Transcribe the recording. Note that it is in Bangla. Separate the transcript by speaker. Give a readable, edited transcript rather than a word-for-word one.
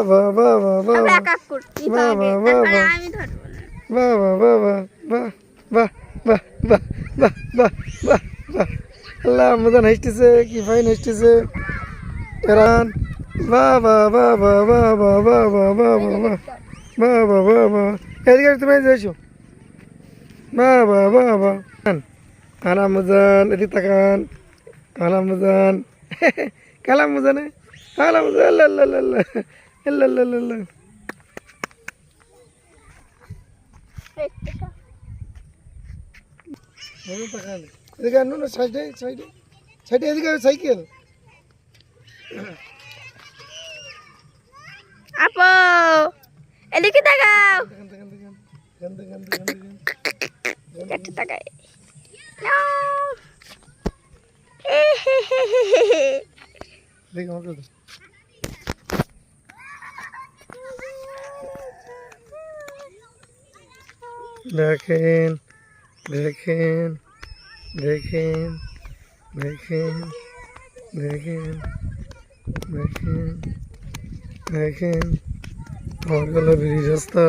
Speaker 1: বাবা বাবা বাবা
Speaker 2: কাক করতে
Speaker 1: বাবা
Speaker 2: হবে
Speaker 1: বাবা
Speaker 2: তারপরে আমি ধরবো না
Speaker 1: বাবা বাবা বাহ বাহ বাহ বাহ বাহ বাহ বাহ বাহ আল্লাহ মজান হাসতেছে কি ফাইন হাসতেছে এরান বাবা বাবা বাবা বাবা বাবা বাবা বাবা এদিকে তুমি যাইছো বাবা বাবা আলামুজান এদিকে তাকান আলামুজান কালামুজানে আলামুজান আল্লাহ আল্লাহ আল্লাহ আল্লাহ আল্লাহ আল্লাহ এদিকে আনো না সাইডে সাইডে সাইডে এদিকে সাইকেল
Speaker 2: আপু এদিকে তাকাও কাছে তাকাই
Speaker 1: দেখেন দেখেন দেখেন দেখেন দেখেন দেখেন দেখেন আমার গলা বেরিয়ে রাস্তা